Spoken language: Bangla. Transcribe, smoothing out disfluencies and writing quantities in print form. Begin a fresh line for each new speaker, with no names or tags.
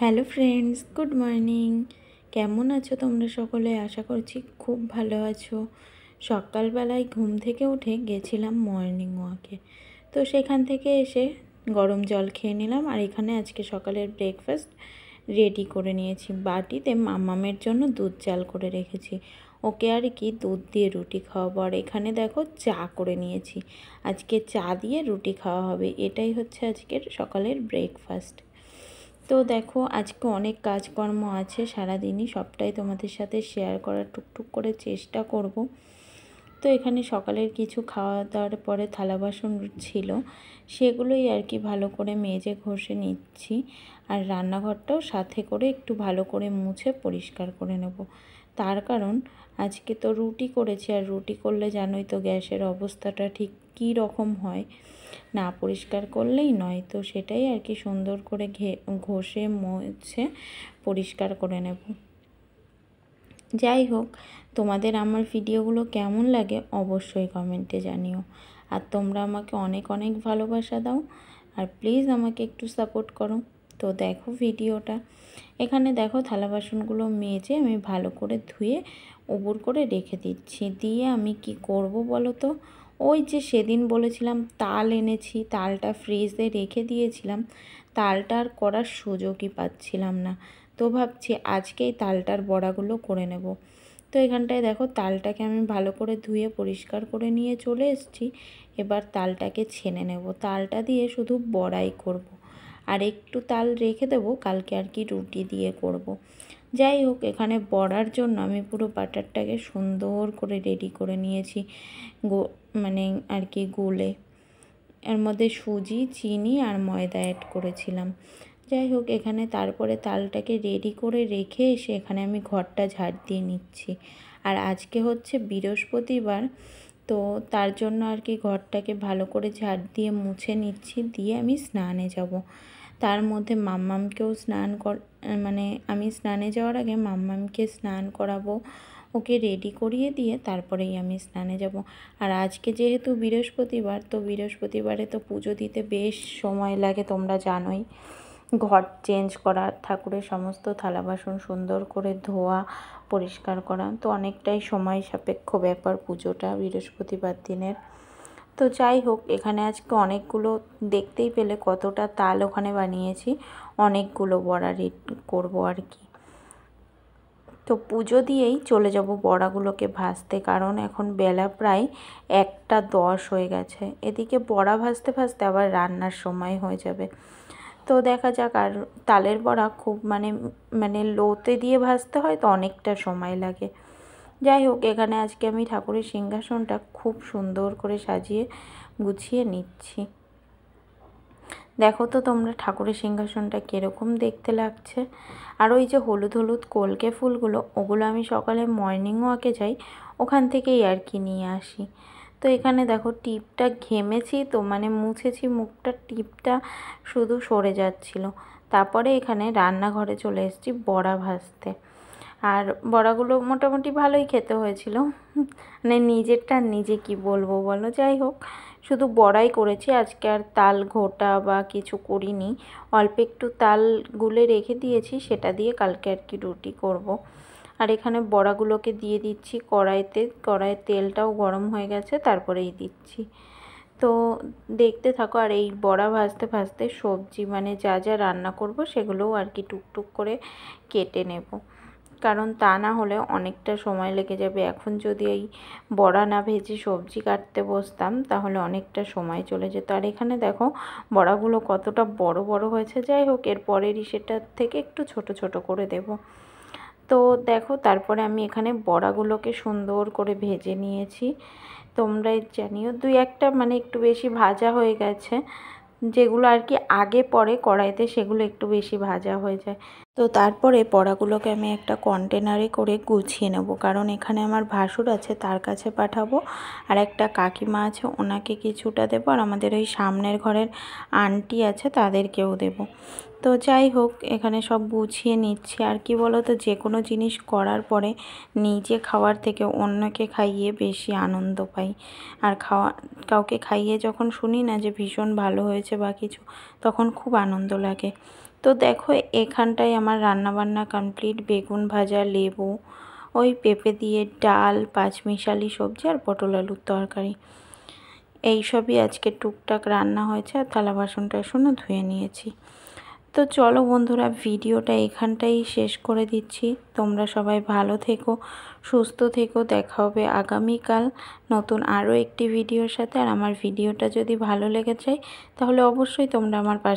Hello friends, good morning. কেমন আছো তোমরা সকলে? আশা করছি খুব ভালো আছো। সকালবেলায় ঘুম থেকে উঠে গেছিলাম মর্নিং ওয়াকে। তো সেখান থেকে এসে গরম জল খেয়ে নিলাম। আর এখানে আজকে সকালের ব্রেকফাস্ট রেডি করে নিয়েছি। বাটিতে মামামের জন্য দুধ চাল করে রেখেছি। ওকে আর কি দুধ দিয়ে রুটি খাওয়াবো। আর এখানে দেখো চা করে নিয়েছি। আজকে চা দিয়ে রুটি খাওয়া হবে। এটাই হচ্ছে আজকের সকালের ব্রেকফাস্ট। তো দেখো আজকে অনেক কাজকর্ম আছে, সারাদিনই সবটাই তোমাদের সাথে শেয়ার করার টুকটুক করে চেষ্টা করব। তো এখানে সকালের কিছু খাওয়া দাওয়ার পরে থালা বাসন ছিল, সেগুলোই আর কি ভালো করে মেজে ঘষে নিচ্ছি। আর রান্নাঘরটাও সাথে করে একটু ভালো করে মুছে পরিষ্কার করে নেব। তার কারণ আজকে তো রুটি করেছি, আর রুটি করলে জানোই তো গ্যাসের অবস্থাটা ঠিক কী রকম হয়, না পরিষ্কার করলেই নয়। তো সেটাই আর কি সুন্দর করে ঘষে মুছে পরিষ্কার করে নেব। যাই হোক, তোমাদের আমার ভিডিওগুলো কেমন লাগে অবশ্যই কমেন্টে জানিও। আর তোমরা আমাকে অনেক অনেক ভালোবাসা দাও, আর প্লিজ আমাকে একটু সাপোর্ট করো। তো দেখো ভিডিওটা। এখানে দেখো থালা বাসনগুলো মেজে আমি ভালো করে ধুয়ে উবুর করে রেখে দিচ্ছি। দিয়ে আমি কি করব বলো তো, ওই যে সেদিন বলেছিলাম তাল এনেছি, তালটা ফ্রিজে রেখে দিয়েছিলাম, তালটা আর করার সুযোগই পাচ্ছিলাম না। তো ভাবছি আজকেই তালটার বড়াগুলো করে নেব। তো এখানটায় দেখো তালটাকে আমি ভালো করে ধুয়ে পরিষ্কার করে নিয়ে চলে এসেছি। এবার তালটাকে ছেনে নেব। তালটা দিয়ে শুধু বড়াই করব। আর একটু তাল রেখে দেবো, কালকে আর কি রুটি দিয়ে করব। যাই হোক, এখানে বড়ার জন্য আমি পুরো বাটারটাকে সুন্দর করে রেডি করে নিয়েছি, মানে আর কি গুলে। এর মধ্যে সুজি, চিনি আর ময়দা অ্যাড করেছিলাম। যাই হোক, এখানে তারপরে তালটাকে রেডি করে রেখে এসে এখানে আমি ঘরটা ঝাড় দিয়ে নিচ্ছি। আর আজকে হচ্ছে বৃহস্পতিবার, তো তার জন্য আর কি ঘরটাকে ভালো করে ঝাড় দিয়ে মুছে নিচ্ছি। দিয়ে আমি স্নানে যাব। তার মধ্যে মাম্মামকেও মানে আমি স্নানে যাওয়ার আগে মাম্মামকে স্নান করাবো, ওকে রেডি করিয়ে দিয়ে তারপরেই আমি স্নানে যাব। আর আজকে যেহেতু বৃহস্পতিবার, তো বৃহস্পতিবারে তো পুজো দিতে বেশ সময় লাগে, তোমরা জানোই। ঘর চেঞ্জ করা, ঠাকুরের সমস্ত থালা বাসন সুন্দর করে ধোয়া, পরিষ্কার করা, তো অনেকটাই সময় সাপেক্ষ ব্যাপার পুজোটা বৃহস্পতিবার দিনের। তো যাই হোক, এখানে আজকে অনেকগুলো, দেখতেই পেলে কতটা তাল ওখানে বানিয়েছি, অনেকগুলো বড়া করবো আর কি। তো পুজো দিয়েই চলে যাব বড়াগুলোকে ভাজতে, কারণ এখন বেলা প্রায় 1:10 হয়ে গেছে। এদিকে বড়া ভাজতে ভাজতে আবার রান্নার সময় হয়ে যাবে। তো দেখা যাক। আর তালের বড়া খুব মানে লোতে দিয়ে ভাজতে হয়, তো অনেকটা সময় লাগে। যাই হোক, এখানে আজকে আমি ঠাকুরের সিংহাসনটা খুব সুন্দর করে সাজিয়ে গুছিয়ে নিচ্ছি। দেখো তো তোমরা ঠাকুরের সিংহাসনটা কীরকম দেখতে লাগছে। আর ওই যে হলুদ হলুদ কলকে ফুলগুলো, ওগুলো আমি সকালে মর্নিং ওয়াকে যাই, ওখান থেকেই আর কি নিয়ে আসি। তো এখানে দেখো টিপটা ঘেমেছি, তো মানে মুছেছি মুখটা, টিপটা শুধু সরে যাচ্ছিল। তারপরে এখানে রান্নাঘরে চলে এসেছি বড়া ভাজতে। আর বড়াগুলো মোটামুটি ভালোই খেতে হয়েছিল, মানে নিজেরটা নিজে কি বলবো বলো। যাই হোক, শুধু বড়াই করেছি আজকে, আর তাল ঘোটা বা কিছু করিনি। অল্প একটু তাল গুলে রেখে দিয়েছি, সেটা দিয়ে কালকে আর কি রুটি করব। আর এখানে বড়াগুলোকে দিয়ে দিচ্ছি কড়াইতে। কড়াইয়ের তেলটাও গরম হয়ে গেছে, তারপরেই দিচ্ছি। তো দেখতে থাকো। আর এই বড়া ভাজতে ভাজতে সবজি মানে যা যা রান্না করব সেগুলোও আর কি টুকটুক করে কেটে নেব, কারণ তা না হলে অনেকটা সময় লেগে যাবে। এখন যদি এই বড়া না ভেজে সবজি কাটতে বসতাম, তাহলে অনেকটা সময় চলে যেত। আর এখানে দেখো বড়াগুলো কতটা বড় বড় হয়েছে। যাই হোক, এর পরেরই সেটার থেকে একটু ছোট ছোট করে দেব। তো দেখো, তারপরে আমি এখানে বড়াগুলোকে সুন্দর করে ভেজে নিয়েছি। তোমরাই জানিও, দুই একটা মানে একটু বেশি ভাজা হয়ে গেছে, যেগুলো আর কি আগে পরে কড়াইতে, সেগুলো একটু বেশি ভাজা হয়ে যায়। তো তারপরে বড়াগুলোকে আমি একটা কন্টেনারে করে গুছিয়ে নেব, কারণ এখানে আমার ভাসুর আছে, তার কাছে পাঠাবো। আর একটা কাকিমা আছে, ওনাকে কিছুটা দেবো। আর আমাদের ওই সামনের ঘরের আন্টি আছে, তাদেরকেও দেব। তো যাই হোক, এখানে সব গুছিয়ে নিচ্ছি। আর কি বলো তো, যে কোনো জিনিস করার পরে নিজে খাওয়ার থেকে অন্যকে খাইয়ে বেশি আনন্দ পাই। আর কাউকে খাইয়ে যখন শুনি না যে ভীষণ ভালো হয়েছে বা কিছু, তখন খুব আনন্দ লাগে। তো দেখো এখানটায় আমার রান্নাবান্না কমপ্লিট। বেগুন ভাজা, লেবু, ওই পেঁপে দিয়ে ডাল, পাঁচমিশালি সবজি আর পটল আলুর তরকারি, এইসবই আজকে টুকটাক রান্না হয়েছে। আর থালা বাসন টাসনও ধুয়ে নিয়েছি। তো চলো বন্ধুরা, ভিডিওটা এখানটাই শেষ করে দিচ্ছি। তোমরা সবাই ভালো থেকো, সুস্থ থেকো। দেখা হবে আগামীকাল নতুন আরও একটি ভিডিওর সাথে। আর আমার ভিডিওটা যদি ভালো লেগে যায় তাহলে অবশ্যই তোমরা আমার পাশে